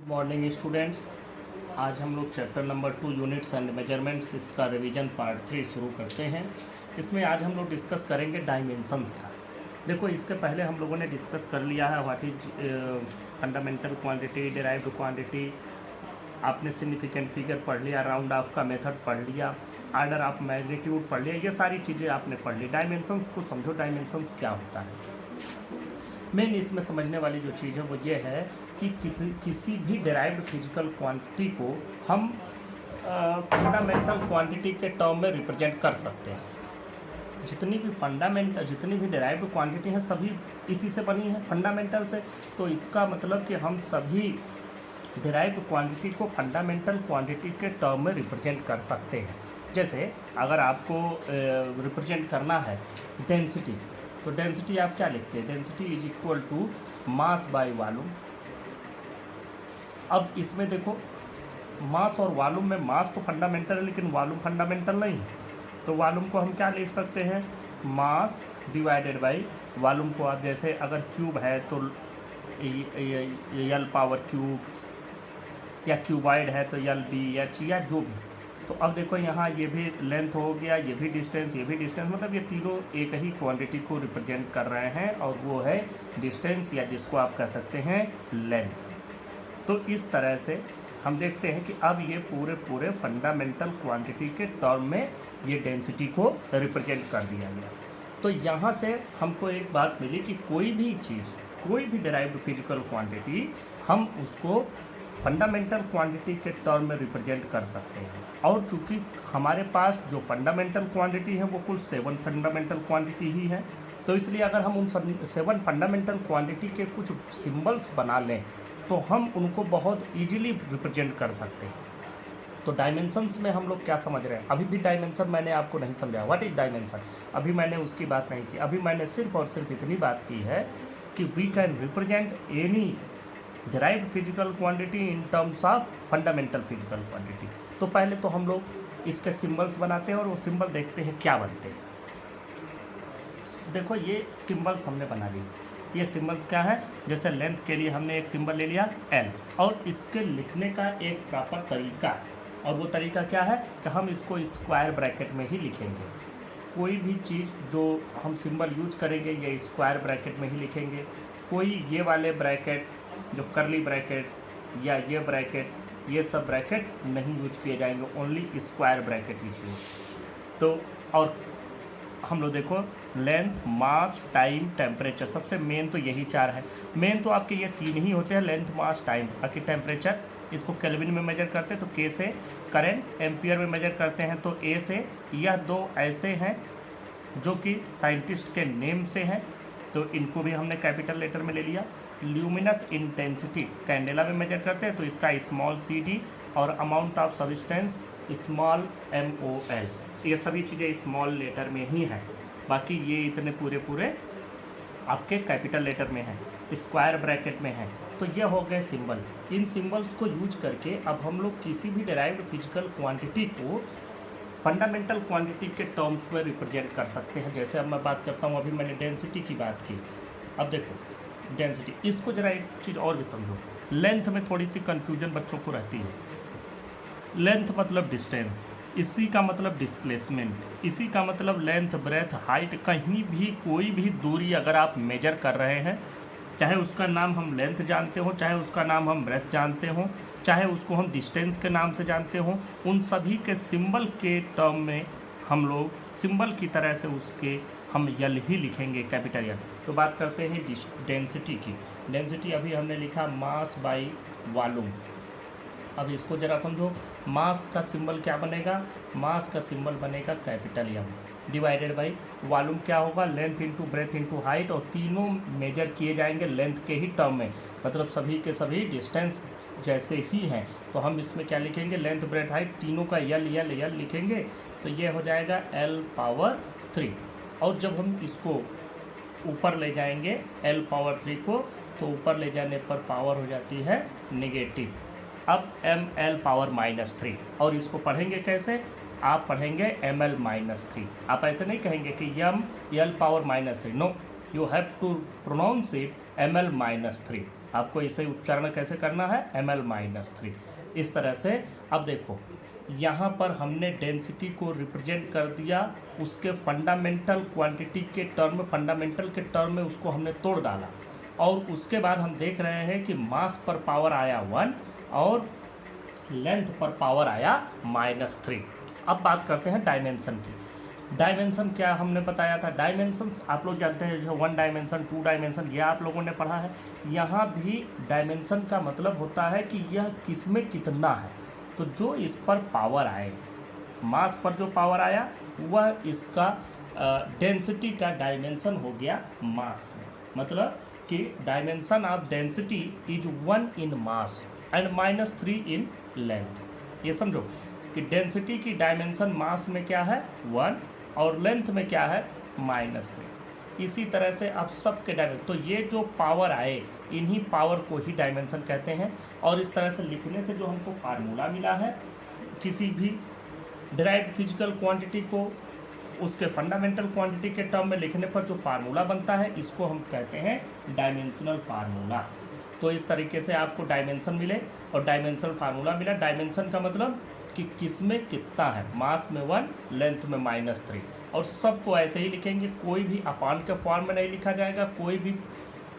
Morning students, आज हम लोग chapter number 2 units and measurements इसका रिवीजन पार्ट 3 शुरू करते हैं। इसमें आज हम लोग डिस्कस करेंगे डायमेंशंस का। देखो, इसके पहले हम लोगों ने डिस्कस कर लिया है what is fundamental quantity, derived quantity, आपने सिग्निफिकेंट फिगर पढ़ लिया, राउंड ऑफ का मेथड पढ़ लिया, आर्डर ऑफ मैग्नीट्यूड पढ़ लिया, ये सारी चीज़ें आपने पढ़ ली। डायमेंशंस को समझो, डायमेंशंस क्या होता है। मेन इसमें समझने वाली जो चीज़ है वो ये है कि किसी भी डिराइव्ड फिजिकल क्वांटिटी को हम फंडामेंटल क्वांटिटी के टर्म में रिप्रेजेंट कर सकते हैं। जितनी भी डिराइव्ड क्वांटिटी हैं सभी इसी से बनी है, फंडामेंटल से। तो इसका मतलब कि हम सभी डिराइव्ड क्वांटिटी को फंडामेंटल क्वांटिटी के टर्म में रिप्रेजेंट कर सकते हैं। जैसे अगर आपको रिप्रेजेंट करना है डेंसिटी, तो डेंसिटी आप क्या लिखते हैं? Density is equal to mass by volume. अब इसमें देखो, मास और वॉल्यूम में मास तो फंडामेंटल है लेकिन वॉल्यूम फंडामेंटल नहीं। तो वॉल्यूम को हम क्या लिख सकते हैं? मास डिवाइडेड बाय वॉल्यूम को आप जैसे अगर क्यूब है तो यल पावर क्यूब, या क्यूबाइड है तो यल बी एच, या जो भी। तो अब देखो यहाँ ये भी लेंथ हो गया, ये भी डिस्टेंस, ये भी डिस्टेंस, मतलब ये तीनों एक ही क्वांटिटी को रिप्रेजेंट कर रहे हैं और वो है डिस्टेंस, या जिसको आप कह सकते हैं लेंथ। तो इस तरह से हम देखते हैं कि अब ये पूरे फंडामेंटल क्वांटिटी के टर्म में ये डेंसिटी को रिप्रेजेंट कर दिया गया। तो यहाँ से हमको एक बात मिली कि कोई भी चीज़, कोई भी डिराइव्ड फिजिकल क्वांटिटी हम उसको फंडामेंटल क्वांटिटी के टर्म में रिप्रेजेंट कर सकते हैं। और चूंकि हमारे पास जो फंडामेंटल क्वांटिटी है वो कुल 7 फंडामेंटल क्वांटिटी ही है, तो इसलिए अगर हम उन 7 फंडामेंटल क्वांटिटी के कुछ सिंबल्स बना लें तो हम उनको बहुत इजीली रिप्रेजेंट कर सकते हैं। तो डायमेंशंस में हम लोग क्या समझ रहे हैं? अभी भी डायमेंशन मैंने आपको नहीं समझाया, व्हाट इज डायमेंशन, अभी मैंने उसकी बात नहीं की। अभी मैंने सिर्फ और सिर्फ इतनी बात की है कि we can represent any derived physical quantity in terms of fundamental physical quantity. तो पहले तो हम लोग इसके सिंबल्स बनाते हैं और वो सिंबल देखते हैं क्या बनते हैं। देखो, ये सिंबल्स हमने बना लिए। ये सिंबल्स क्या है? जैसे लेंथ के लिए हमने एक सिंबल ले लिया L, और इसके लिखने का एक प्रॉपर तरीका, और वो तरीका क्या है कि हम इसको स्क्वायर ब्रैकेट में ही लिखेंगे। कोई भी चीज़ जो हम सिंबल यूज करेंगे ये स्क्वायर ब्रैकेट में ही लिखेंगे। कोई ये वाले ब्रैकेट जो करली ब्रैकेट या ये ब्रैकेट, ये सब ब्रैकेट नहीं यूज किए जाएंगे, ओनली स्क्वायर ब्रैकेट यूज। तो और हम लोग देखो, लेंथ, मास, टाइम, टेम्परेचर, सबसे मेन तो यही 4 है। मेन तो आपके ये 3 ही होते हैं, लेंथ, मास, टाइम। बाकी टेम्परेचर इसको केल्विन में मेजर करते हैं तो K से, करंट एम्पियर में मेजर करते हैं तो A से। यह 2 ऐसे हैं जो कि साइंटिस्ट के नेम से हैं, तो इनको भी हमने कैपिटल लेटर में ले लिया। ल्यूमिनस इंटेंसिटी कैंडेला में मेजर करते हैं तो इसका स्मॉल CD, और amount of substance small MOL। ये सभी चीज़ें स्मॉल लेटर में ही हैं, बाकी ये इतने पूरे आपके कैपिटल लेटर में हैं, स्क्वायर ब्रैकेट में हैं। तो ये हो गए सिंबल। इन सिंबल्स को यूज करके अब हम लोग किसी भी डिराइव्ड फिजिकल क्वांटिटी को फंडामेंटल क्वांटिटी के टर्म्स में रिप्रेजेंट कर सकते हैं। जैसे अब मैं बात करता हूँ, अभी मैंने डेंसिटी की बात की। अब देखो डेंसिटी, इसको जरा एक चीज़ और भी समझो। लेंथ में थोड़ी सी कंफ्यूजन बच्चों को रहती है। लेंथ मतलब डिस्टेंस, इसी का मतलब डिस्प्लेसमेंट, इसी का मतलब लेंथ, ब्रेथ, हाइट। कहीं भी कोई भी दूरी अगर आप मेजर कर रहे हैं, चाहे उसका नाम हम लेंथ जानते हो, चाहे उसका नाम हम ब्रेथ जानते हो, चाहे उसको हम डिस्टेंस के नाम से जानते हो, उन सभी के सिंबल के टर्म में हम लोग सिंबल की तरह से उसके हम यल ही लिखेंगे, कैपिटल यल। तो बात करते हैं डेंसिटी की। डेंसिटी अभी हमने लिखा मास बाई वॉल्यूम। अब इसको जरा समझो, मास का सिंबल क्या बनेगा? मास का सिंबल बनेगा capital M, divided by volume क्या होगा? Length into breadth into height, और तीनों मेजर किए जाएंगे लेंथ के ही टर्म में, मतलब सभी के सभी डिस्टेंस जैसे ही हैं। तो हम इसमें क्या लिखेंगे? लेंथ, ब्रेथ, हाइट, तीनों का यल लिखेंगे। तो ये हो जाएगा L पावर 3। और जब हम इसको ऊपर ले जाएंगे L पावर 3 को, तो ऊपर ले जाने पर पावर हो जाती है नेगेटिव। अब ML पावर -3, और इसको पढ़ेंगे कैसे? आप पढ़ेंगे ML -3। आप ऐसे नहीं कहेंगे कि ML power -3, no, you have to pronounce it ML -3। आपको इसे उच्चारण कैसे करना है, ml-3। इस तरह से अब देखो यहाँ पर हमने डेंसिटी को रिप्रेजेंट कर दिया उसके फंडामेंटल क्वांटिटी के टर्म, फंडामेंटल के टर्म में उसको हमने तोड़ डाला, और उसके बाद हम देख रहे हैं कि मास पर पावर आया 1 और लेंथ पर पावर आया -3। अब बात करते हैं डायमेंशन की। डायमेंशन क्या हमने बताया था, डायमेंशन आप लोग जानते हैं, जो 1 डायमेंशन 2 डायमेंशन ये आप लोगों ने पढ़ा है। यहाँ भी डायमेंशन का मतलब होता है कि यह किस में कितना है। तो जो इस पर पावर आए, मास पर जो पावर आया वह इसका डेंसिटी का डायमेंशन हो गया मास में। मतलब कि dimension of density is 1 in mass and -3 in length. ये समझो कि डेंसिटी की डायमेंशन मास में क्या है 1 और लेंथ में क्या है -3। इसी तरह से आप सबके डायमेंशन, तो ये जो पावर आए इन्हीं पावर को ही डायमेंशन कहते हैं। और इस तरह से लिखने से जो हमको फार्मूला मिला है किसी भी डिराइव्ड फिजिकल क्वांटिटी को उसके फंडामेंटल क्वांटिटी के टर्म में लिखने पर जो फार्मूला बनता है इसको हम कहते हैं डायमेंशनल फार्मूला। तो इस तरीके से आपको डायमेंशन मिले और डायमेंशनल फार्मूला मिला। डायमेंशन का मतलब कि किस में कितना है, मास में 1 लेंथ में -3। और सबको ऐसे ही लिखेंगे, कोई भी अपान के फॉर्म में नहीं लिखा जाएगा, कोई भी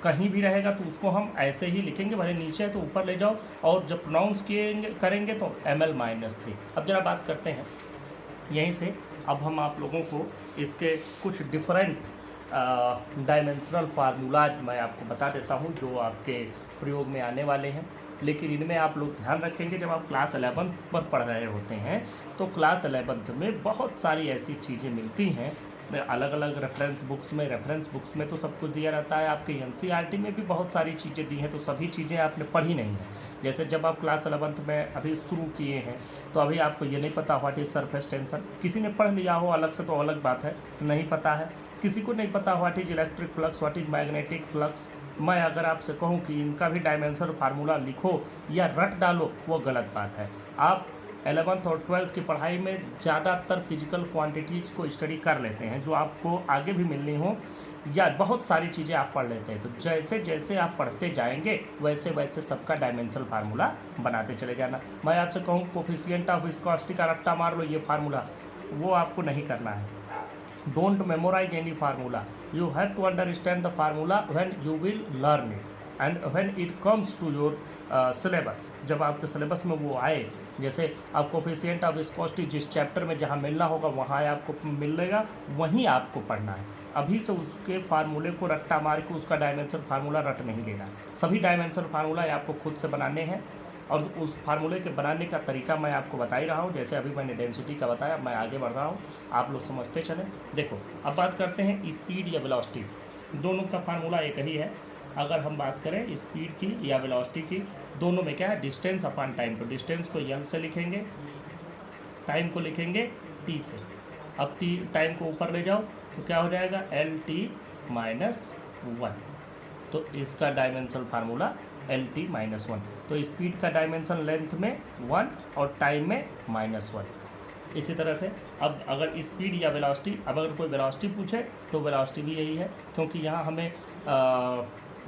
कहीं भी रहेगा तो उसको हम ऐसे ही लिखेंगे, भले नीचे है तो ऊपर ले जाओ, और जब प्रोनाउंस करेंगे तो ml-3। अब जरा बात करते हैं यहीं से। अब हम आप लोगों को इसके कुछ डिफरेंट डायमेंशनल फार्मूलाज मैं आपको बता देता हूँ जो आपके प्रयोग में आने वाले हैं। लेकिन इनमें आप लोग ध्यान रखेंगे, जब आप क्लास 11 पर पढ़ रहे होते हैं तो क्लास 11 में बहुत सारी ऐसी चीज़ें मिलती हैं अलग अलग रेफरेंस बुक्स में तो सब कुछ दिया रहता है। आपके एनसीईआरटी में भी बहुत सारी चीज़ें दी हैं, तो सभी चीज़ें आपने पढ़ी नहीं हैं। जैसे जब आप क्लास 11 में अभी शुरू किए हैं तो अभी आपको ये नहीं पता व्हाट इज सरफेस टेंशन। किसी ने पढ़ लिया हो अलग से तो अलग बात है, नहीं पता है। किसी को नहीं पता what is electric flux, what is magnetic flux. मैं अगर आपसे कहूँ कि इनका भी डायमेंशन फार्मूला लिखो या रट डालो, वो गलत बात है। आप 11th और 12th की पढ़ाई में ज़्यादातर फिजिकल क्वांटिटीज़ को स्टडी कर लेते हैं जो आपको आगे भी मिलनी हो, या बहुत सारी चीज़ें आप पढ़ लेते हैं। तो जैसे जैसे आप पढ़ते जाएंगे वैसे वैसे सबका डायमेंशनल फार्मूला बनाते चले जाना। मैं आपसे कहूँ कोफिशिएंट ऑफ विस्कोसिटी का रट्टा मार लो ये फार्मूला, वो आपको नहीं करना है। Don't memorize any formula, you have to understand the formula when you will learn it and when it comes to your syllabus. जब आपके सिलेबस में वो आए, जैसे आप कोफिशिएंट ऑफ विस्कोसिटी जिस चैप्टर में जहाँ मिलना होगा वहाँ आपको मिलेगा, वहीं आपको पढ़ना है। अभी से उसके फार्मूले को रट्टा मार के उसका डायमेंशन फार्मूला रट नहीं देना। सभी डायमेंशन फार्मूला आपको खुद से बनाने हैं, और उस फार्मूले के बनाने का तरीका मैं आपको बता ही रहा हूँ। जैसे अभी मैंने डेंसिटी का बताया, मैं आगे बढ़ रहा हूँ, आप लोग समझते चलें। देखो अब बात करते हैं स्पीड या वेलोसिटी, दोनों का फार्मूला एक ही है। अगर हम बात करें स्पीड की या वेलोसिटी की, दोनों में क्या है डिस्टेंस अपॉन टाइम। तो डिस्टेंस को एल से लिखेंगे, टाइम को लिखेंगे टी से। अब टाइम को ऊपर ले जाओ तो क्या हो जाएगा LT-1। तो इसका डायमेंशनल फार्मूला LT-1। तो स्पीड का डायमेंशन लेंथ में 1 और टाइम में -1। इसी तरह से अब अगर स्पीड या वेलोसिटी, अब अगर कोई वेलोसिटी पूछे तो वेलोसिटी भी यही है, क्योंकि यहाँ हमें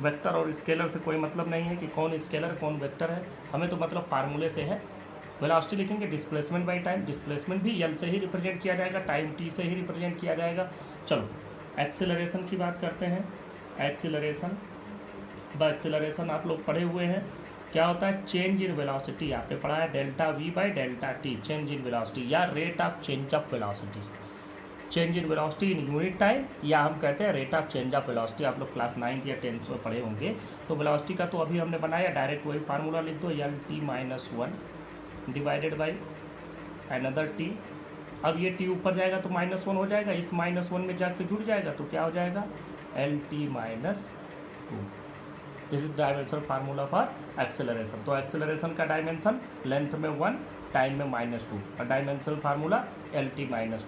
वेक्टर और स्केलर से कोई मतलब नहीं है कि कौन स्केलर कौन वेक्टर है, हमें तो मतलब फार्मूले से है। वेलोसिटी लिखेंगे डिस्प्लेसमेंट बाई टाइम, डिस्प्लेसमेंट भी एल से ही रिप्रेजेंट किया जाएगा, टाइम टी से ही रिप्रेजेंट किया जाएगा। चलो एक्सेलरेशन की बात करते हैं। एक्सेलरेशन आप लोग पढ़े हुए हैं, क्या होता है चेंज इन वेलोसिटी। आपने पढ़ा है delta v by delta t, change in velocity या rate of change of velocity. Change in velocity in unit time, या हम कहते हैं rate of change of velocity. आप लोग क्लास 9th या 10th में पढ़े होंगे। तो वेलोसिटी का तो अभी हमने बनाया, डायरेक्ट वही फार्मूला लिख दो, LT-1 divided by another T. अब ये टी ऊपर जाएगा तो -1 हो जाएगा, इस -1 में जाके जुड़ जाएगा तो क्या हो जाएगा LT-2। This is dimensional formula for acceleration. तो एक्सेलरेशन का डायमेंशन लेंथ में 1, टाइम में -2, और डायमेंशनल फार्मूला LT-2।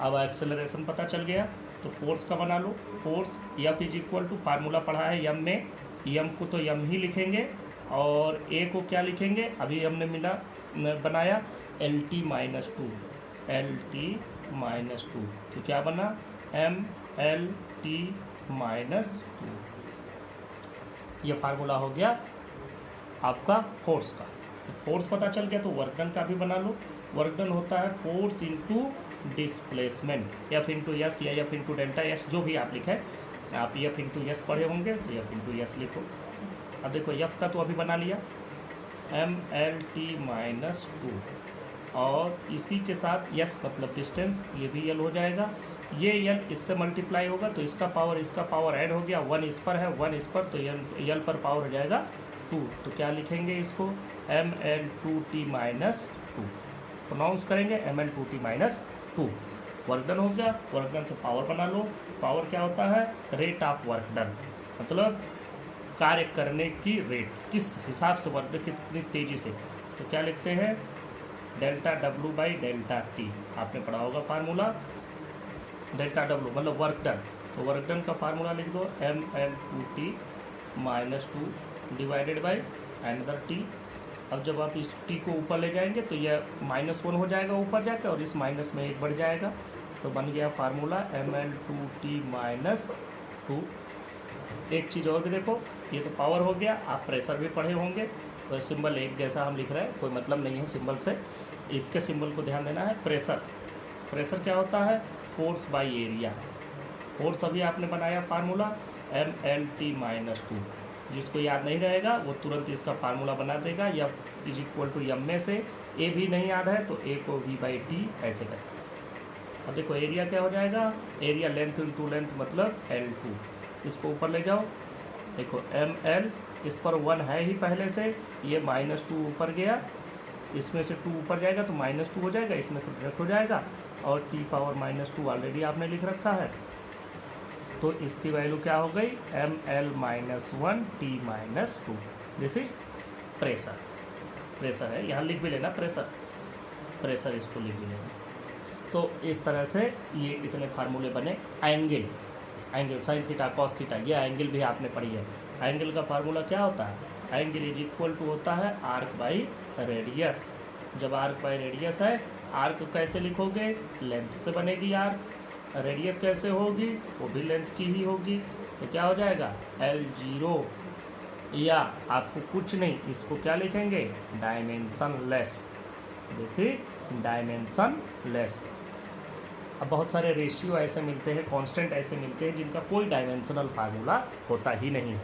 अब एक्सेलरेशन पता चल गया तो फोर्स का बना लो। Force F is equal to, formula पढ़ा है यम में, यम को तो यम ही लिखेंगे और ए को क्या लिखेंगे, अभी हमने बनाया LT-2। तो क्या बना MLT-2। ये फार्मूला हो गया आपका फोर्स का। तो फोर्स पता चल गया, तो वर्क डन का भी बना लो। वर्क डन होता है force into displacement, F into S या एफ इंटू डेल्टा एस, जो भी आप लिखें। आप एफ इंटू एस पढ़े होंगे तो एफ इंटू एस लिखो। अब देखो एफ का तो अभी बना लिया, एम एल टी माइनस 2, और इसी के साथ एस मतलब डिस्टेंस, ये भी एल हो जाएगा। ये एल इससे मल्टीप्लाई होगा तो इसका पावर ऐड हो गया, 1 इस पर है 1 इस पर, तो एल पर पावर हो जाएगा 2। तो क्या लिखेंगे इसको, M L 2 t minus 2, pronounce करेंगे M L 2 t minus 2। Work done हो गया। वर्क डन से पावर बना लो। पावर क्या होता है, रेट ऑफ वर्क डन, मतलब कार्य करने की रेट, किस हिसाब से वर्क कितनी तेजी से। तो क्या लिखते हैं, delta W by delta T, आपने पढ़ा होगा फार्मूला। डेल्टा डब्ल्यू मतलब वर्क डन, तो वर्क डन का फार्मूला लिख दो, M L 2 t minus 2 divided by another T. अब जब आप इस टी को ऊपर ले जाएंगे तो यह -1 हो जाएगा ऊपर जाकर, और इस माइनस में 1 बढ़ जाएगा, तो बन गया formula M L 2 t minus 2। एक चीज़ और भी देखो, ये तो पावर हो गया, आप प्रेशर भी पढ़े होंगे, तो सिंबल एक जैसा हम लिख रहे हैं, कोई मतलब नहीं है सिंबल से, इसके सिंबल को ध्यान देना है। प्रेशर, प्रेशर क्या होता है, फोर्स बाई एरिया। फोर्स अभी आपने बनाया formula M L T minus 2, जिसको याद नहीं रहेगा वो तुरंत इसका फार्मूला बना देगा, या इज इक्वल टू एम में से ए भी नहीं याद है तो ए को वी बाई टी ऐसे करके। अब देखो एरिया क्या हो जाएगा, एरिया लेंथ इंटू लेंथ मतलब L2, इसको ऊपर ले जाओ। देखो एम एल, इस पर 1 है ही पहले से, ये -2 ऊपर गया, इसमें से 2 ऊपर जाएगा तो -2 हो जाएगा, इसमें से डिडक्ट हो जाएगा, और t पावर -2 ऑलरेडी आपने लिख रखा है, तो इसकी वैल्यू क्या हो गई, M L -1 t -2। This is pressure, pressure है, यहाँ लिख भी लेना प्रेशर, प्रेशर इसको लिख भी लेना। तो इस तरह से ये इतने फार्मूले बने। Angle, angle sine theta cos theta, ये एंगल भी आपने पढ़ी है। एंगल का फार्मूला क्या होता है, एंगल इज इक्वल टू होता है आर्क बाई रेडियस। जब आर्क बाई रेडियस है, आर्क कैसे लिखोगे, लेंथ से बनेगी आर्क, रेडियस कैसे होगी, वो भी लेंथ की ही होगी, तो क्या हो जाएगा L0, या आपको कुछ नहीं, इसको क्या लिखेंगे, dimension less. This is dimension less. अब बहुत सारे रेशियो ऐसे मिलते हैं, कांस्टेंट ऐसे मिलते हैं जिनका कोई डायमेंशनल फार्मूला होता ही नहीं है।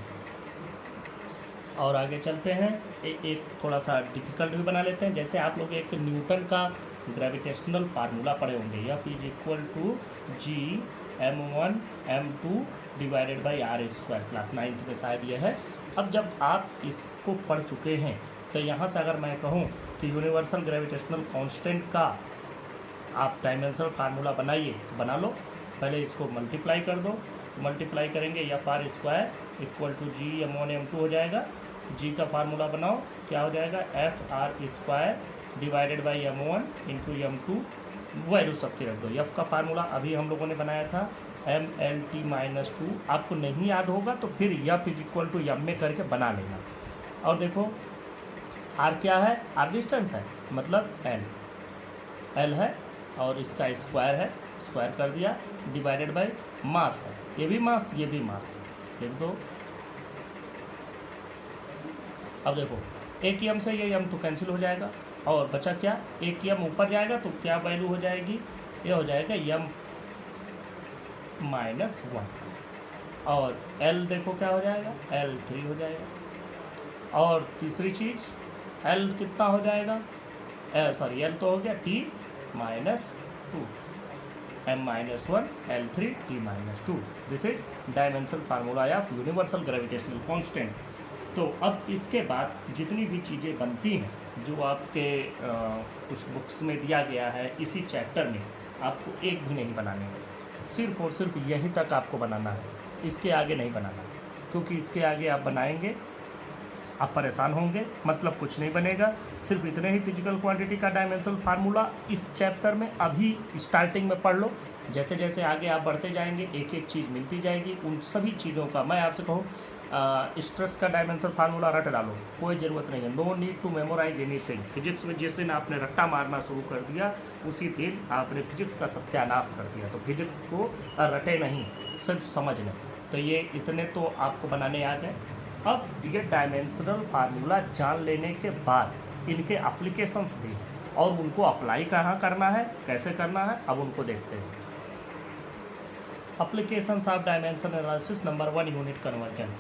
और आगे चलते हैं, एक थोड़ा सा डिफिकल्ट भी बना लेते हैं। जैसे आप लोग एक न्यूटन का ग्रेविटेशनल फार्मूला पढ़े होंगे, F is equal to G m1 m2 divided by r square, class 9th में शायद ये है। अब जब आप इसको पढ़ चुके हैं तो यहाँ से अगर मैं कहूँ कि यूनिवर्सल ग्रेविटेशनल कांस्टेंट का आप डायमेंशनल फार्मूला बनाइए, तो बना लो। पहले इसको मल्टीप्लाई कर दो, मल्टीप्लाई करेंगे F R square equal to G m1 m2 हो जाएगा। जी का फार्मूला बनाओ, क्या हो जाएगा, F R square divided by m1 into m2, value सबकी रख दो। एफ का फार्मूला अभी हम लोगों ने बनाया था एम एल टी माइनस 2, आपको नहीं याद होगा तो फिर F is equal to M में करके बना लेना। और देखो आर क्या है, आर डिस्टेंस है, मतलब एल है, और इसका स्क्वायर है, स्क्वायर कर दिया, डिवाइडेड बाय मास है, ये भी मास ये भी मास, लिख दो। अब देखो एक एम से ये एम तो कैंसिल हो जाएगा, और बचा क्या, एक एम ऊपर जाएगा तो क्या वैल्यू हो जाएगी, ये हो जाएगा एम -1, और एल देखो क्या हो जाएगा, L3 हो जाएगा। और तीसरी चीज़ एल कितना हो जाएगा, एल तो हो गया T -2, m-1 L3 T -2। This is dimensional formula of universal gravitational constant. तो अब इसके बाद जितनी भी चीज़ें बनती हैं जो आपके कुछ बुक्स में दिया गया है, इसी चैप्टर में आपको एक भी नहीं बनाने है, सिर्फ और सिर्फ यहीं तक आपको बनाना है, इसके आगे नहीं बनाना, क्योंकि इसके आगे आप बनाएंगे आप परेशान होंगे, मतलब कुछ नहीं बनेगा। सिर्फ इतने ही फिजिकल क्वांटिटी का डायमेंशनल फार्मूला इस चैप्टर में अभी स्टार्टिंग में पढ़ लो। जैसे जैसे आगे आप बढ़ते जाएंगे एक एक चीज़ मिलती जाएगी। उन सभी चीज़ों का मैं आपसे कहूँ, स्ट्रेस का डायमेंशनल फार्मूला रट डालो, कोई ज़रूरत नहीं है, no need to memorize anything. Physics में जिस दिन आपने रट्टा मारना शुरू कर दिया उसी दिन आपने फिजिक्स का सत्यानाश कर दिया। तो फिजिक्स को रटे नहीं, सिर्फ समझ लें। तो ये इतने तो आपको बनाने आ गए। अब ये डायमेंशनल फार्मूला जान लेने के बाद इनके एप्लीकेशंस भी हैं और उनको अप्लाई कहाँ करना है, कैसे करना है, अब उनको देखते हैं। Applications of dimension analysis number 1 unit conversion.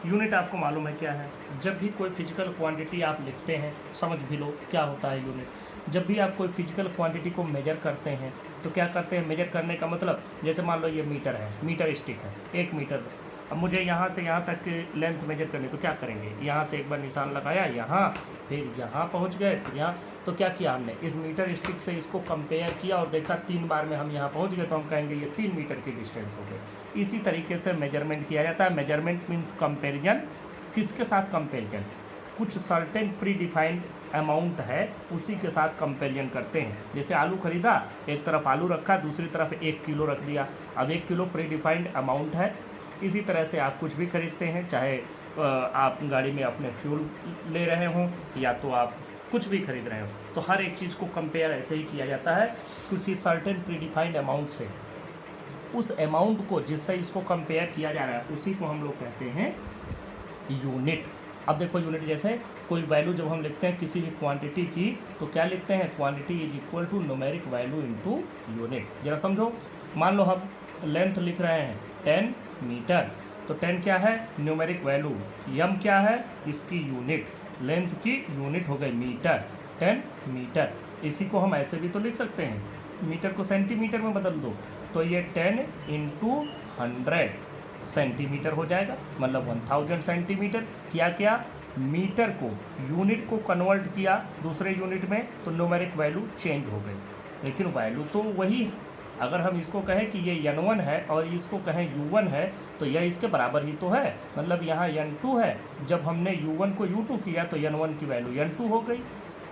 Unit आपको मालूम है क्या है? जब भी कोई फिजिकल क्वांटिटी आप लिखते हैं, समझ भी लो क्या होता है यूनिट। जब भी आप कोई फिजिकल क्वांटिटी को मेजर करते हैं तो क्या करते हैं, मेजर करने का मतलब जैसे मान लो ये मीटर है, मीटर स्टिक है 1 मीटर। अब मुझे यहाँ से यहाँ तक की लेंथ मेजर करनी, तो क्या करेंगे, यहाँ से एक बार निशान लगाया यहाँ, फिर यहाँ पहुँच गए, फिर यहाँ। तो क्या किया हमने, इस मीटर स्टिक से इसको कंपेयर किया और देखा 3 बार में हम यहाँ पहुँच गए, तो हम कहेंगे ये 3 मीटर की डिस्टेंस हो गई। इसी तरीके से मेजरमेंट किया जाता है। Measurement means comparison. किसके साथ कंपेरिजन, कुछ सर्टेन प्री डिफाइंड अमाउंट है उसी के साथ कंपेरिजन करते हैं। जैसे आलू खरीदा, एक तरफ आलू रखा, दूसरी तरफ 1 किलो रख दिया, अब 1 किलो प्री डिफाइंड अमाउंट है। इसी तरह से आप कुछ भी खरीदते हैं, चाहे आप गाड़ी में अपने फ्यूल ले रहे हों या तो आप कुछ भी खरीद रहे हो, तो हर एक चीज़ को कंपेयर ऐसे ही किया जाता है कुछ ही सर्टेन प्री डिफाइंड अमाउंट से। उस अमाउंट को जिससे इसको कंपेयर किया जा रहा है उसी को हम लोग कहते हैं यूनिट। अब देखो यूनिट जैसे कोई वैल्यू जब हम लिखते हैं किसी भी क्वांटिटी की तो क्या लिखते हैं, quantity is equal to numeric value into unit. जरा समझो, मान लो हम लेंथ लिख रहे हैं 10 मीटर, तो 10 क्या है, न्यूमेरिक वैल्यू, m क्या है, इसकी यूनिट, लेंथ की यूनिट हो गई मीटर, 10 मीटर। इसी को हम ऐसे भी तो लिख सकते हैं, मीटर को सेंटीमीटर में बदल दो तो ये 10 × 100 सेंटीमीटर हो जाएगा, मतलब 1000 सेंटीमीटर। क्या मीटर को यूनिट को कन्वर्ट किया दूसरे यूनिट में तो न्यूमेरिक वैल्यू चेंज हो गई, लेकिन वैल्यू तो वही है। अगर हम इसको कहें कि ये n1 है और इसको कहें u1 है तो यह इसके बराबर ही तो है, मतलब यहाँ n2 है, जब हमने u1 को u2 किया तो n1 की वैल्यू n2 हो गई।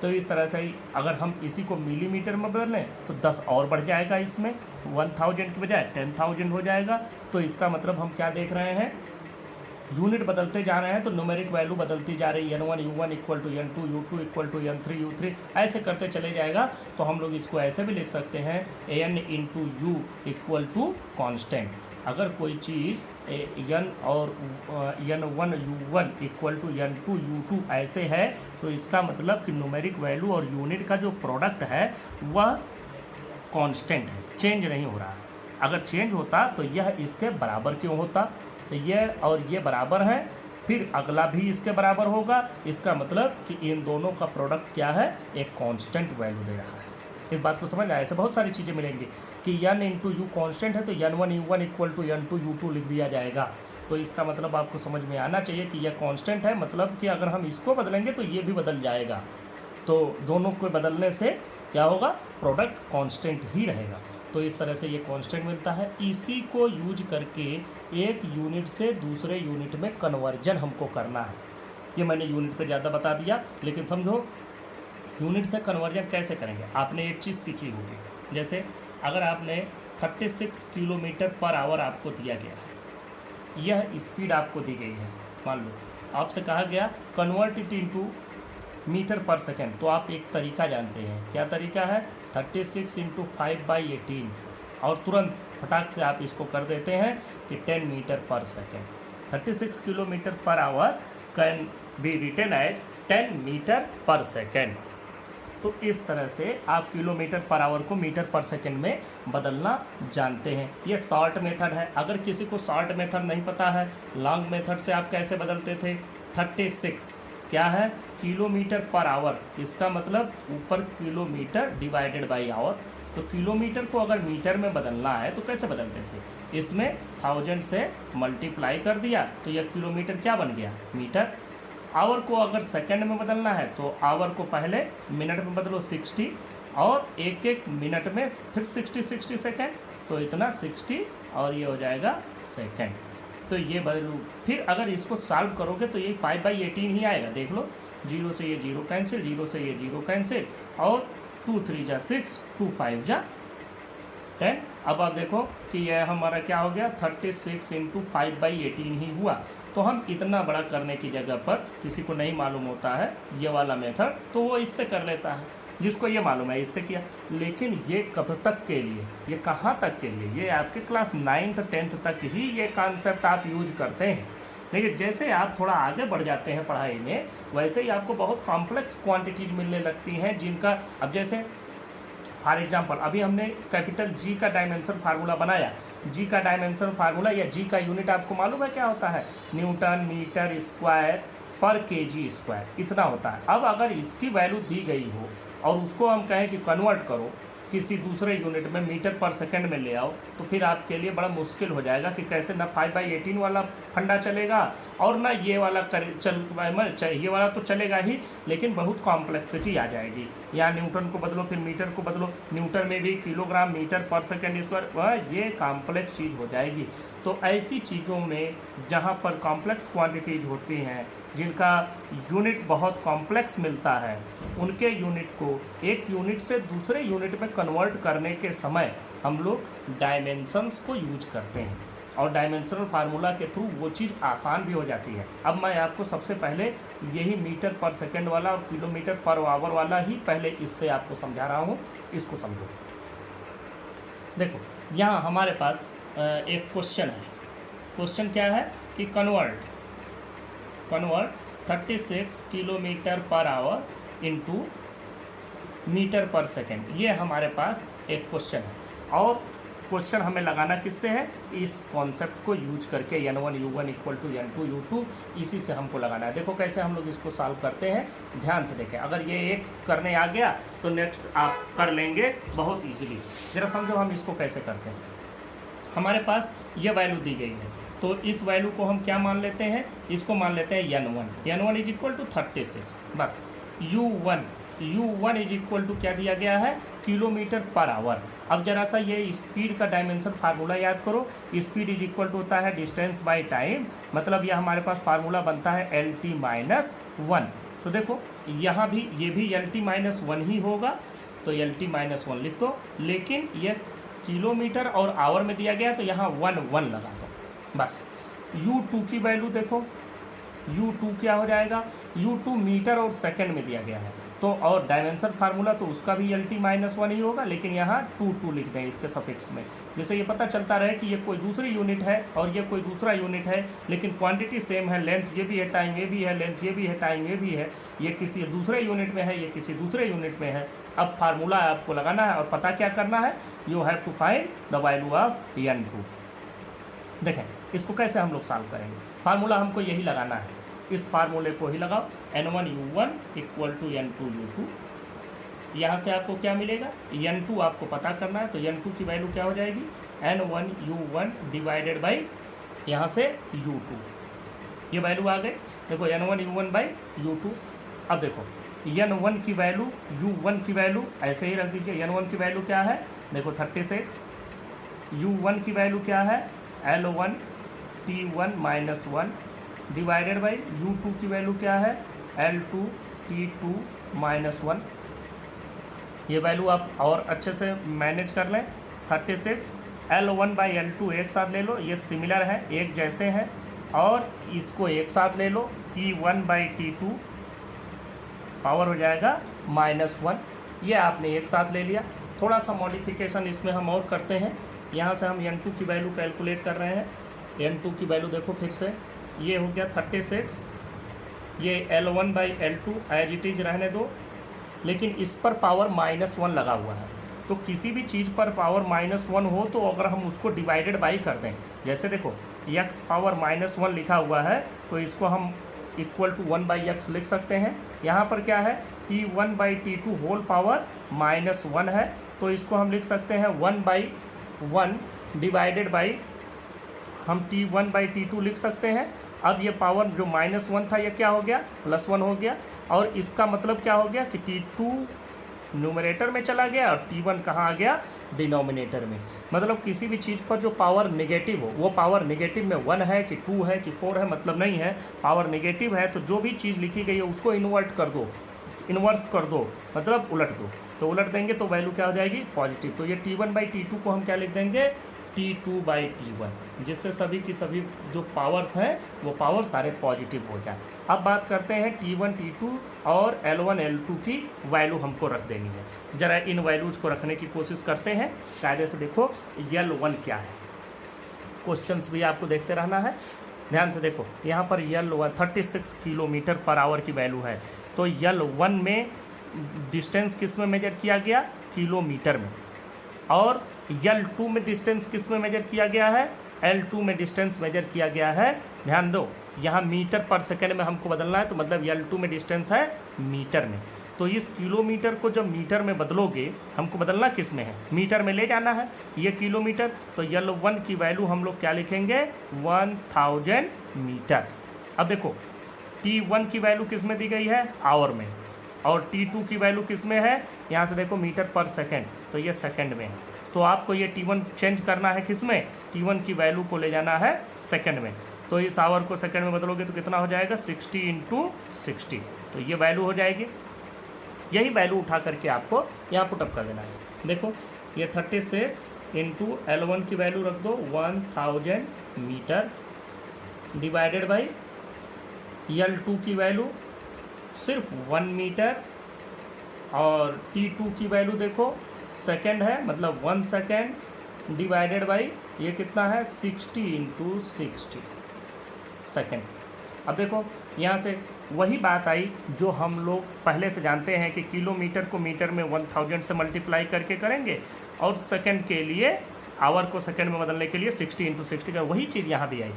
तो इस तरह से ही अगर हम इसी को मिलीमीटर में बदल लें तो 10 और बढ़ जाएगा, इसमें 1000 की बजाय 10,000 हो जाएगा। तो इसका मतलब हम क्या देख रहे हैं, यूनिट बदलते जा रहे हैं तो न्यूमेरिक वैल्यू बदलती जा रही है, n1 u1 equal to n2 u2 equal to n3 u3 ऐसे करते चले जाएगा। तो हम लोग इसको ऐसे भी लिख सकते हैं n × u equal to constant. अगर कोई चीज़ n और n1 u1 equal to n2 u2 ऐसे है तो इसका मतलब कि न्यूमेरिक वैल्यू और यूनिट का जो प्रोडक्ट है वह कांस्टेंट है, चेंज नहीं हो रहा है। अगर चेंज होता तो यह इसके बराबर क्यों होता, तो ये और ये बराबर है, फिर अगला भी इसके बराबर होगा। इसका मतलब कि इन दोनों का प्रोडक्ट क्या है, एक कांस्टेंट वैल्यू दे रहा है। इस बात को समझ आया, ऐसे बहुत सारी चीज़ें मिलेंगी कि n × u कांस्टेंट है तो n1 u1 equal to n2 u2 लिख दिया जाएगा। तो इसका मतलब आपको समझ में आना चाहिए कि यह कांस्टेंट है, मतलब कि अगर हम इसको बदलेंगे तो ये भी बदल जाएगा। तो दोनों को बदलने से क्या होगा, प्रोडक्ट कांस्टेंट ही रहेगा। तो इस तरह से ये कांस्टेंट मिलता है। इसी को यूज करके एक यूनिट से दूसरे यूनिट में कन्वर्जन हमको करना है। ये मैंने यूनिट पे ज़्यादा बता दिया, लेकिन समझो यूनिट से कन्वर्जन कैसे करेंगे। आपने एक चीज़ सीखी होगी, जैसे अगर आपने 36 किलोमीटर पर आवर आपको दिया गया है, यह स्पीड आपको दी गई है, मान लो आपसे कहा गया convert it into metre per second, तो आप एक तरीका जानते हैं, क्या तरीका है, 36 × 5/18 और तुरंत फटाक से आप इसको कर देते हैं कि 10 metre per second. 36 kilometre per hour can be written as 10 metre per second. तो इस तरह से आप किलोमीटर पर आवर को मीटर पर सेकेंड में बदलना जानते हैं। ये शॉर्ट मेथड है। अगर किसी को शॉर्ट मेथड नहीं पता है, लॉन्ग मेथड से आप कैसे बदलते थे, 36 क्या है, किलोमीटर पर आवर, इसका मतलब ऊपर किलोमीटर डिवाइडेड बाई आवर। तो किलोमीटर को अगर मीटर में बदलना है तो कैसे बदलते थे, इसमें 1000 से मल्टीप्लाई कर दिया तो यह किलोमीटर क्या बन गया, मीटर। आवर को अगर सेकंड में बदलना है तो आवर को पहले मिनट में बदलो 60 और एक एक मिनट में फिर 60 सेकेंड, तो इतना 60 और ये हो जाएगा सेकेंड। तो ये बदलू, फिर अगर इसको सॉल्व करोगे तो ये 5/18 ही आएगा। देख लो, 0 से ये 0 कैंसिल, 0 से ये 0 कैंसिल और 2 3 जा 6, 2 5 जा 10। अब आप देखो कि यह हमारा क्या हो गया, 36 × 5/18 ही हुआ। तो हम इतना बड़ा करने की जगह पर किसी को नहीं मालूम होता है ये वाला मेथड, तो वो इससे कर लेता है, जिसको ये मालूम है इससे किया। लेकिन ये कब तक के लिए, ये कहाँ तक के लिए, ये आपके क्लास 9th 10th तक ही ये कॉन्सेप्ट आप यूज करते हैं। लेकिन जैसे आप थोड़ा आगे बढ़ जाते हैं पढ़ाई में, वैसे ही आपको बहुत कॉम्प्लेक्स क्वांटिटीज मिलने लगती हैं, जिनका अब जैसे फॉर एग्जाम्पल अभी हमने कैपिटल जी का डायमेंशन फार्मूला बनाया। जी का डायमेंशन फार्मूला या जी का यूनिट आपको मालूम है क्या होता है? न्यूटन मीटर स्क्वायर पर केजी स्क्वायर, इतना होता है। अब अगर इसकी वैल्यू दी गई हो और उसको हम कहें कि कन्वर्ट करो किसी दूसरे यूनिट में, मीटर पर सेकंड में ले आओ, तो फिर आपके लिए बड़ा मुश्किल हो जाएगा कि कैसे ना 5/18 वाला फंडा चलेगा और ना ये वाला ये वाला तो चलेगा ही, लेकिन बहुत कॉम्प्लेक्सिटी आ जाएगी। यहाँ न्यूटन को बदलो, फिर मीटर को बदलो, न्यूटन में भी किलोग्राम मीटर पर सेकंड स्क्वायर, वह ये कॉम्प्लेक्स चीज़ हो जाएगी। तो ऐसी चीज़ों में जहाँ पर कॉम्प्लेक्स क्वांटिटीज होती हैं, जिनका यूनिट बहुत कॉम्प्लेक्स मिलता है, उनके यूनिट को एक यूनिट से दूसरे यूनिट में कन्वर्ट करने के समय हम लोग डायमेंशंस को यूज करते हैं, और डायमेंशनल फार्मूला के थ्रू वो चीज़ आसान भी हो जाती है। अब मैं आपको सबसे पहले यही मीटर पर सेकंड वाला और किलोमीटर पर आवर वाला ही पहले इससे आपको समझा रहा हूँ, इसको समझो। देखो यहाँ हमारे पास एक क्वेश्चन है। क्वेश्चन क्या है कि convert 36 kilometre per hour into metre per second, ये हमारे पास एक क्वेश्चन है। और क्वेश्चन हमें लगाना किससे है? इस कॉन्सेप्ट को यूज करके n1 u1 equal to n2 u2, इसी से हमको लगाना है। देखो कैसे हम लोग इसको सॉल्व करते हैं, ध्यान से देखें। अगर ये एक करने आ गया तो नेक्स्ट आप कर लेंगे बहुत इजीली। जरा समझो हम इसको कैसे करते हैं। हमारे पास ये वैल्यू दी गई है, तो इस वैल्यू को हम क्या मान लेते हैं? इसको मान लेते हैं n1 इज इक्वल टू 36। बस u1 इज इक्वल टू क्या दिया गया है? Kilometre per our. अब जरा सा ये स्पीड का डायमेंशन फार्मूला याद करो। स्पीड इज इक्वल टू होता है डिस्टेंस बाय टाइम, मतलब यह हमारे पास फार्मूला बनता है LT-1। तो देखो यहाँ भी ये भी LT-1 ही होगा, तो LT-1 लिख दो। लेकिन ये किलोमीटर और आवर में दिया गया, तो यहाँ 1 लगा दो बस। u2 की वैल्यू देखो, u2 क्या हो जाएगा? u2 मीटर और सेकंड में दिया गया है, तो और डायमेंशन फार्मूला तो उसका भी LT-1 ही होगा, लेकिन यहाँ 2 लिख दें इसके सफिक्स में, जिससे ये पता चलता रहे कि ये कोई दूसरी यूनिट है और ये कोई दूसरा यूनिट है, लेकिन क्वांटिटी सेम है। लेंथ ये भी है, टाइम ये भी है, लेंथ ये भी है, टाइम ये भी है। ये किसी दूसरे यूनिट में है, ये किसी दूसरे यूनिट में है। अब फार्मूला आपको लगाना है और पता क्या करना है? You have to find the value of n2। देखें इसको कैसे हम लोग सॉल्व करेंगे। फार्मूला हमको यही लगाना है, इस फार्मूले को ही लगाओ, n1 u1 equal to n2 u2। यहाँ से आपको क्या मिलेगा? n2 आपको पता करना है, तो n2 की वैल्यू क्या हो जाएगी? n1 u1 डिवाइडेड बाई यहाँ से u2। ये वैल्यू आ गई। देखो n1 u1 बाई u2। अब देखो n1 की वैल्यू, u1 की वैल्यू ऐसे ही रख दीजिए। n1 की वैल्यू क्या है? देखो 36। u1 की वैल्यू क्या है? L1 T1 minus 1 divided by u2 की वैल्यू क्या है? L2 T2 minus 1। ये वैल्यू आप और अच्छे से मैनेज कर लें। 36 L1 बाई L2 एक साथ ले लो, ये सिमिलर है, एक जैसे हैं, और इसको एक साथ ले लो। T1 बाई T2 पावर हो जाएगा -1, ये आपने एक साथ ले लिया। थोड़ा सा मॉडिफिकेशन इसमें हम और करते हैं। यहाँ से हम n2 की वैल्यू कैलकुलेट कर रहे हैं। n2 की वैल्यू देखो फिर से, ये हो गया 36, ये L1 by L2 as it is रहने दो, लेकिन इस पर पावर -1 लगा हुआ है। तो किसी भी चीज़ पर पावर -1 हो तो अगर हम उसको डिवाइडेड बाई कर दें, जैसे देखो x पावर -1 लिखा हुआ है, तो इसको हम इक्वल टू 1/x लिख सकते हैं। यहाँ पर क्या है? T1 by T2 whole power -1 है, तो इसको हम लिख सकते हैं 1/1 डिवाइडेड बाई हम T1 बाई T2 लिख सकते हैं। अब ये पावर जो -1 था ये क्या हो गया? +1 हो गया। और इसका मतलब क्या हो गया कि T2 न्यूमरेटर में चला गया और T1 कहाँ आ गया? डिनोमिनेटर में। मतलब किसी भी चीज़ पर जो पावर नेगेटिव हो, वो पावर नेगेटिव में 1 है कि 2 है कि 4 है मतलब नहीं है। पावर नेगेटिव है तो जो भी चीज़ लिखी गई है उसको इन्वर्ट कर दो, इन्वर्स कर दो, मतलब उलट दो। तो उलट देंगे तो वैल्यू क्या हो जाएगी? पॉजिटिव। तो ये T1 बाई T2 को हम क्या लिख देंगे? T2 बाई T1, जिससे सभी की सभी जो पावर्स हैं वो पावर सारे पॉजिटिव हो जाए। अब बात करते हैं T1 T2 और L1 L2 की वैल्यू हमको रख देनी है। जरा इन वैल्यूज को रखने की कोशिश करते हैं। कायदे से देखो L1 क्या है, क्वेश्चंस भी आपको देखते रहना है। ध्यान से देखो, यहाँ पर L1 36 किलोमीटर पर आवर की वैल्यू है, तो L1 में डिस्टेंस किस में मेजर किया गया, किलोमीटर में, और L2 में डिस्टेंस किस में मेजर किया गया है, L2 में डिस्टेंस मेजर किया गया है। ध्यान दो, यहाँ मीटर पर सेकेंड में हमको बदलना है, तो मतलब L2 में डिस्टेंस है मीटर में, तो इस किलोमीटर को जब मीटर में बदलोगे, हमको बदलना किस में है, मीटर में ले जाना है ये किलोमीटर, तो L1 की वैल्यू हम लोग क्या लिखेंगे, 1000 मीटर। अब देखो T1 की वैल्यू किस में दी गई है, आवर में, और T2 की वैल्यू किस में है, यहाँ से देखो मीटर पर सेकेंड, तो ये सेकेंड में है, तो आपको ये T1 चेंज करना है किस में, T1 की वैल्यू को ले जाना है सेकेंड में, तो इस आवर को सेकेंड में बदलोगे तो कितना हो जाएगा, 60 × 60, तो ये वैल्यू हो जाएगी। यही वैल्यू उठा करके आपको यहाँ पुटअप कर देना है। देखो ये 36 × L1 की वैल्यू रख दो 1000 मीटर, डिवाइडेड बाई L2 की वैल्यू सिर्फ 1 मीटर, और T2 की वैल्यू देखो सेकेंड है, मतलब 1 सेकेंड, डिवाइडेड बाई ये कितना है, 60 × 60 सेकेंड। अब देखो यहाँ से वही बात आई जो हम लोग पहले से जानते हैं कि किलोमीटर को मीटर में 1000 से मल्टीप्लाई करके करेंगे, और सेकंड के लिए, आवर को सेकंड में बदलने के लिए 60 × 60 का, वही चीज़ यहाँ भी आई,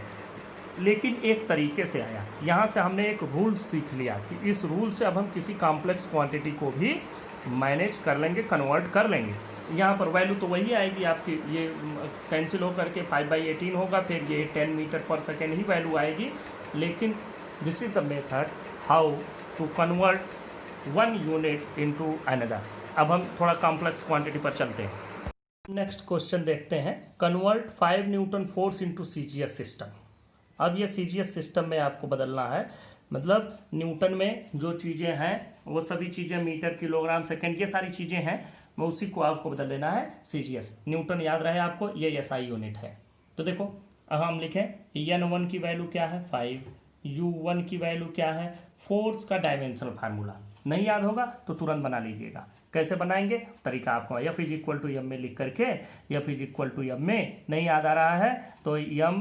लेकिन एक तरीके से आया। यहाँ से हमने एक रूल सीख लिया कि इस रूल से अब हम किसी कॉम्प्लेक्स क्वांटिटी को भी मैनेज कर लेंगे, कन्वर्ट कर लेंगे। यहाँ पर वैल्यू तो वही आएगी आपकी, ये कैंसिल होकर के 5/18 होगा, फिर ये 10 मीटर पर सेकेंड ही वैल्यू आएगी, लेकिन this is the method how to convert one unit into another. अब हम थोड़ा कॉम्प्लेक्स क्वांटिटी पर चलते हैं। नेक्स्ट क्वेश्चन देखते हैं, convert 5 Newton force into CGS system. अब ये CGS सिस्टम में आपको बदलना है, मतलब न्यूटन में जो चीज़ें हैं वो सभी चीज़ें मीटर, किलोग्राम, सेकेंड, ये सारी चीज़ें हैं, मैं उसी को आपको बदल देना है CGS। न्यूटन याद रहे आपको, ये SI यूनिट है। तो देखो अब हम लिखें N1 की वैल्यू क्या है 5, U1 की वैल्यू क्या है, फोर्स का डायमेंशनल फार्मूला नहीं याद होगा तो तुरंत बना लीजिएगा। कैसे बनाएंगे, तरीका आपको F = m में लिख करके, F = m में नहीं याद आ रहा है तो m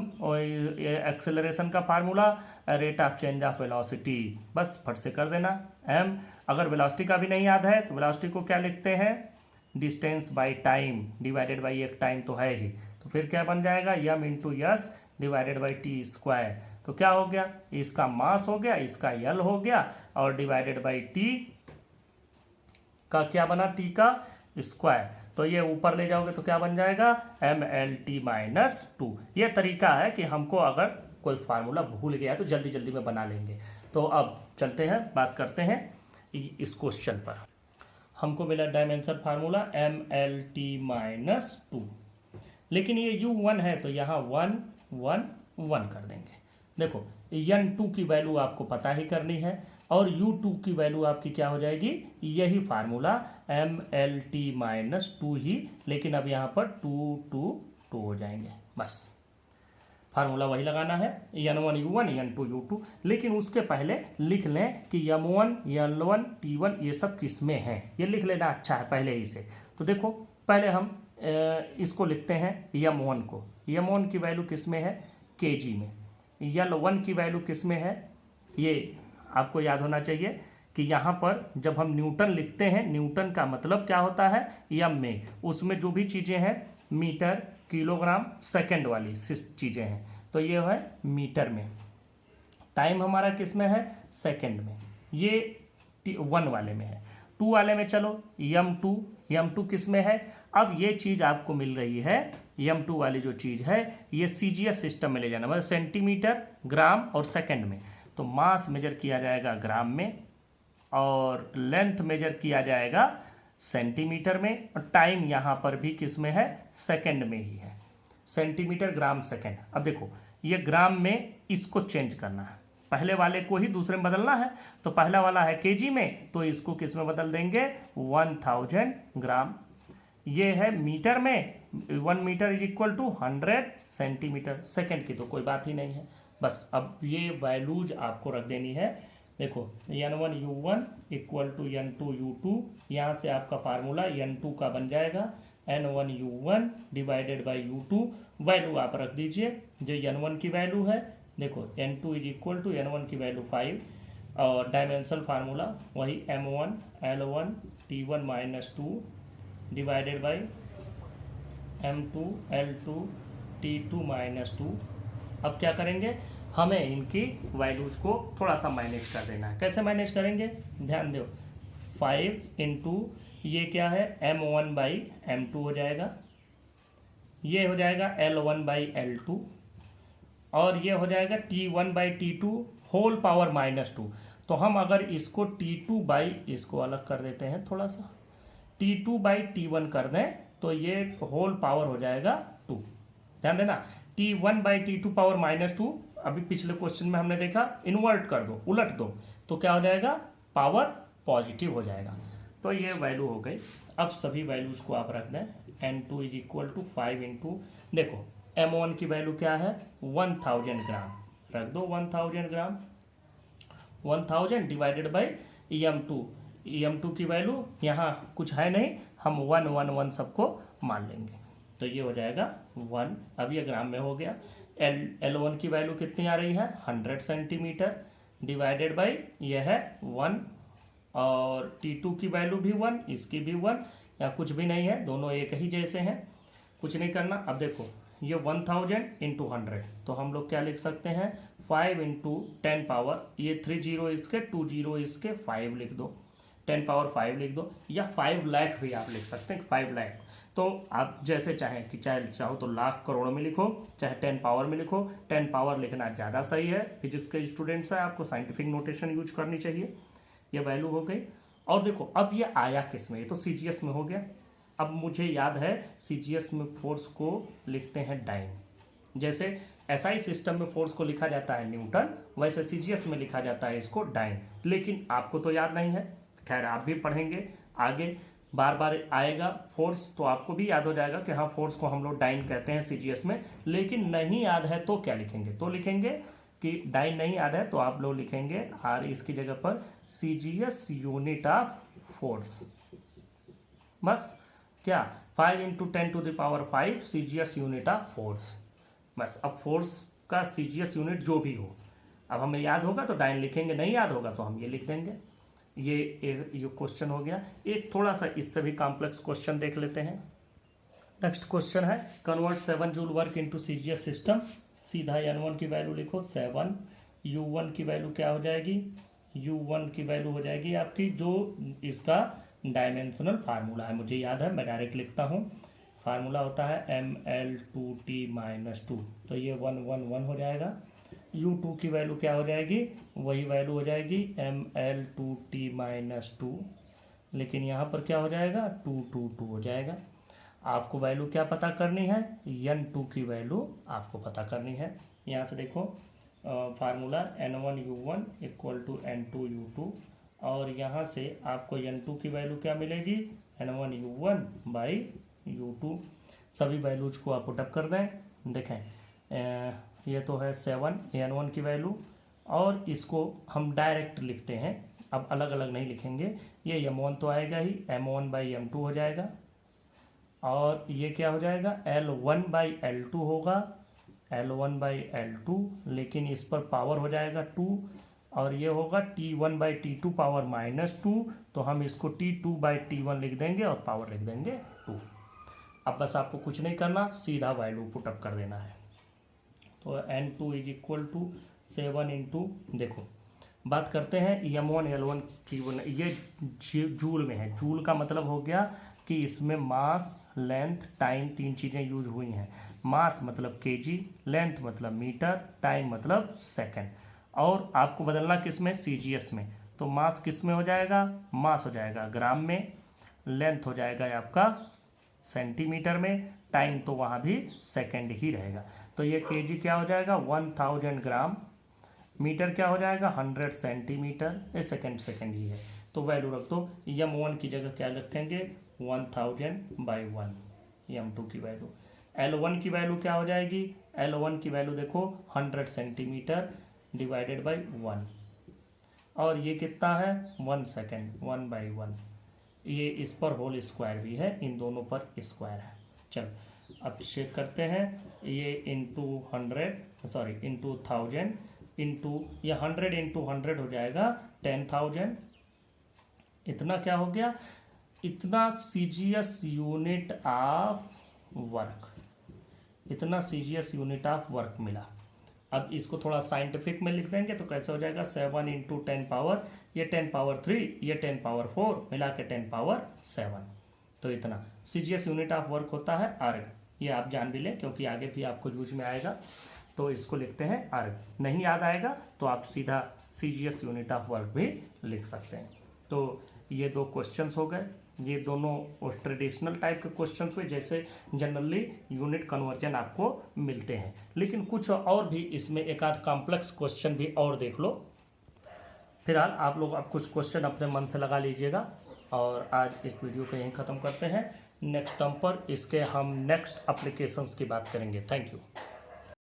एक्सेलरेशन का formula, rate of change of velocity, बस फट से कर देना m। अगर वेलोसिटी का भी नहीं याद है तो वेलोसिटी को क्या लिखते हैं, distance by time divided by एक टाइम तो है ही, तो फिर क्या बन जाएगा, m × s divided by t²। तो क्या हो गया, इसका मास हो गया, इसका L हो गया, और डिवाइडेड बाई t का क्या बना, t का स्क्वायर, तो ये ऊपर ले जाओगे तो क्या बन जाएगा, mLT-2। ये तरीका है कि हमको अगर कोई फार्मूला भूल गया तो जल्दी जल्दी में बना लेंगे। तो अब चलते हैं, बात करते हैं इस क्वेश्चन पर। हमको मिला डायमेंशन फार्मूला mLT-2, लेकिन ये U1 है तो यहाँ 1 1 1 कर देंगे। देखो N2 की वैल्यू आपको पता ही करनी है, और U2 की वैल्यू आपकी क्या हो जाएगी, यही फार्मूला mLT-2 ही, लेकिन अब यहाँ पर 2 2 2 हो जाएंगे, बस फार्मूला वही लगाना है, N1 U1 N2 U2। लेकिन उसके पहले लिख लें कि M1 L1 T1 ये सब किस में है, ये लिख लेना अच्छा है पहले ही से। तो देखो पहले हम इसको लिखते हैं M1 को, M1 की वैल्यू किस में है, kg में। L1 की वैल्यू किस में है, ये आपको याद होना चाहिए कि यहाँ पर जब हम न्यूटन लिखते हैं, न्यूटन का मतलब क्या होता है, m में, उसमें जो भी चीज़ें हैं मीटर, किलोग्राम, सेकंड वाली चीज़ें हैं, तो ये है मीटर में। टाइम हमारा किस में है, सेकंड में, ये 1 वाले में है। 2 वाले में चलो M2 किस में है, अब ये चीज़ आपको मिल रही है, M2 वाली जो चीज़ है ये CGS सिस्टम में ले जाना, मतलब सेंटीमीटर, ग्राम और सेकंड में। तो मास मेजर किया जाएगा ग्राम में, और लेंथ मेजर किया जाएगा सेंटीमीटर में, और टाइम यहाँ पर भी किस में है, सेकंड में ही है, सेंटीमीटर, ग्राम, सेकंड। अब देखो ये ग्राम में इसको चेंज करना है, पहले वाले को ही दूसरे में बदलना है, तो पहला वाला है kg में, तो इसको किस में बदल देंगे, 1000 ग्राम। ये है मीटर में, 1 मीटर = 100 सेंटीमीटर, सेकंड की तो कोई बात ही नहीं है। बस अब ये वैल्यूज आपको रख देनी है। देखो N1 U1 = N2 U2, यहाँ से आपका फार्मूला N2 का बन जाएगा N1 U1 divided by U2, value आप रख दीजिए, जो N1 की वैल्यू है देखो n2 is equal to n1 की वैल्यू 5 और डायमेंशनल फार्मूला वही m1 L1 T1 minus 2 divided by m2 L2 T2 minus 2। अब क्या करेंगे, हमें इनकी वैल्यूज को थोड़ा सा मैनेज कर देना है। कैसे मैनेज करेंगे, ध्यान दो, 5 इंटू ये क्या है m1 बाई m2 हो जाएगा, ये हो जाएगा L1 बाई L2 और ये हो जाएगा T1 by T2 whole power minus 2। तो हम अगर इसको T2 बाई इसको अलग कर देते हैं थोड़ा सा, T2 बाई T1 कर दें तो ये होल पावर हो जाएगा 2। ध्यान देना, T1 by T2 power minus 2, अभी पिछले क्वेश्चन में हमने देखा इन्वर्ट कर दो, उलट दो, तो क्या हो जाएगा, पावर पॉजिटिव हो जाएगा। तो ये वैल्यू हो गई। अब सभी वैल्यूज को आप रख दें, n2 is equal to 5 into, देखो m1 की वैल्यू क्या है 1000 ग्राम, रख दो 1000 ग्राम, 1000 डिवाइडेड बाई em2, em2 की वैल्यू यहाँ कुछ है नहीं, हम 111 सबको मान लेंगे, तो ये हो जाएगा 1। अब ये ग्राम में हो गया। L1 की वैल्यू कितनी आ रही है 100 सेंटीमीटर डिवाइडेड बाई ये है 1 और T2 की वैल्यू भी 1, इसकी भी 1, या कुछ भी नहीं है, दोनों एक ही जैसे हैं, कुछ नहीं करना। अब देखो ये 1000 इंटू 100, तो हम लोग क्या लिख सकते हैं 5 इंटू 10 पावर, ये 3 जीरो इसके 2 जीरो इसके 5 लिख दो, 10 पावर 5 लिख दो, या 5 लाख भी आप लिख सकते हैं, 5 लाख। तो आप जैसे चाहें कि चाहे चाहो तो लाख करोड़ में लिखो, चाहे 10 पावर में लिखो, 10 पावर लिखना ज़्यादा सही है, फिजिक्स के स्टूडेंट्स हैं, आपको साइंटिफिक नोटेशन यूज करनी चाहिए। ये वैल्यू हो गई। और देखो अब ये आया किस में, ये तो CGS में हो गया। अब मुझे याद है CGS में फोर्स को लिखते हैं डाइन, जैसे SI सिस्टम में फोर्स को लिखा जाता है न्यूटन, वैसे CGS में लिखा जाता है इसको डाइन, लेकिन आपको तो याद नहीं है। खैर आप भी पढ़ेंगे आगे, बार बार आएगा फोर्स तो आपको भी याद हो जाएगा कि हाँ फोर्स को हम लोग डाइन कहते हैं CGS में। लेकिन नहीं याद है तो क्या लिखेंगे, तो लिखेंगे कि डाइन नहीं याद है तो आप लोग लिखेंगे R इसकी जगह पर CGS यूनिट ऑफ फोर्स, बस। क्या 5 into 10 to the power 5 CGS unit of force, बस। अब फोर्स का CGS यूनिट जो भी हो, अब हमें याद होगा तो डाइन लिखेंगे, नहीं याद होगा तो हम ये लिख देंगे। ये क्वेश्चन हो गया। एक थोड़ा सा इससे भी कॉम्प्लेक्स क्वेश्चन देख लेते हैं। नेक्स्ट क्वेश्चन है convert 7 joule work into CGS system. सीधा n1 की वैल्यू लिखो 7, u1 की वैल्यू क्या हो जाएगी, u1 की वैल्यू हो जाएगी आपकी, जो इसका डायमेंशनल फार्मूला है मुझे याद है, मैं डायरेक्ट लिखता हूँ। फार्मूला होता है ml2t-2, तो ये 111 हो जाएगा। u2 की वैल्यू क्या हो जाएगी, वही वैल्यू हो जाएगी ml2t-2, लेकिन यहाँ पर क्या हो जाएगा 222 हो जाएगा। आपको वैल्यू क्या पता करनी है, n2 की वैल्यू आपको पता करनी है। यहाँ से देखो formula n1u1 equal to n2u2, और यहाँ से आपको n2 की वैल्यू क्या मिलेगी n1u1 बाई u2। सभी वैल्यूज को आप पुटअप कर दें। देखें ये तो है 7 n1 की वैल्यू, और इसको हम डायरेक्ट लिखते हैं, अब अलग अलग नहीं लिखेंगे। ये m1 तो आएगा ही, m1 बाई m2 हो जाएगा, और ये क्या हो जाएगा L1 बाई L2 होगा, L1 बाई L2, लेकिन इस पर पावर हो जाएगा 2, और ये होगा T1 by T2 power minus 2, तो हम इसको T2 बाई T1 लिख देंगे और पावर लिख देंगे 2। अब बस आपको कुछ नहीं करना, सीधा वैल्यू पुटअप कर देना है। तो n2 is equal to 7 into, देखो बात करते हैं m1 L1 की, ये जूल में है। जूल का मतलब हो गया कि इसमें मास, लेंथ, टाइम, तीन चीज़ें यूज हुई हैं। मास मतलब kg, लेंथ मतलब मीटर, टाइम मतलब सेकंड। और आपको बदलना किस में, CGS में। तो मास किस में हो जाएगा, मास हो जाएगा ग्राम में, लेंथ हो जाएगा आपका सेंटीमीटर में, टाइम तो वहाँ भी सेकंड ही रहेगा। तो ये kg क्या हो जाएगा 1000 ग्राम, मीटर क्या हो जाएगा 100 सेंटीमीटर, ये सेकंड ही है। तो वैल्यू रख दो, m1 की जगह क्या रखेंगे 1000 बाई 1, m2 की वैल्यू। L1 की वैल्यू क्या हो जाएगी, L1 की वैल्यू देखो 100 सेंटीमीटर डिवाइडेड बाई 1, और ये कितना है 1 सेकेंड, 1 बाई 1। ये इस पर होल स्क्वायर भी है, इन दोनों पर स्क्वायर है। चलो अब चेक करते हैं, ये इंटू 100 सॉरी इंटू 1000 इंटू ये 100 इंटू 100 हो जाएगा 10,000। इतना क्या हो गया, इतना सीजीएस यूनिट ऑफ वर्क, इतना सीजीएस यूनिट ऑफ वर्क मिला। अब इसको थोड़ा साइंटिफिक में लिख देंगे तो कैसे हो जाएगा, 7 इंटू 10 पावर, ये 10 पावर 3, ये 10 पावर 4 मिला के 10 पावर 7। तो इतना सीजीएस यूनिट ऑफ वर्क होता है अर्ग। ये आप जान भी लें क्योंकि आगे भी आपको यूज में आएगा। तो इसको लिखते हैं अर्ग। नहीं याद आएगा तो आप सीधा सीजीएस यूनिट ऑफ वर्क भी लिख सकते हैं। तो ये दो क्वेश्चंस हो गए, ये दोनों ट्रेडिशनल टाइप के क्वेश्चंस हुए, जैसे जनरली यूनिट कन्वर्जन आपको मिलते हैं। लेकिन कुछ और भी इसमें एक आध कॉम्प्लेक्स क्वेश्चन भी और देख लो। फिलहाल आप लोग अब कुछ क्वेश्चन अपने मन से लगा लीजिएगा। और आज इस वीडियो को यहीं ख़त्म करते हैं। नेक्स्ट टर्म पर इसके हम नेक्स्ट एप्लीकेशंस की बात करेंगे। Thank you.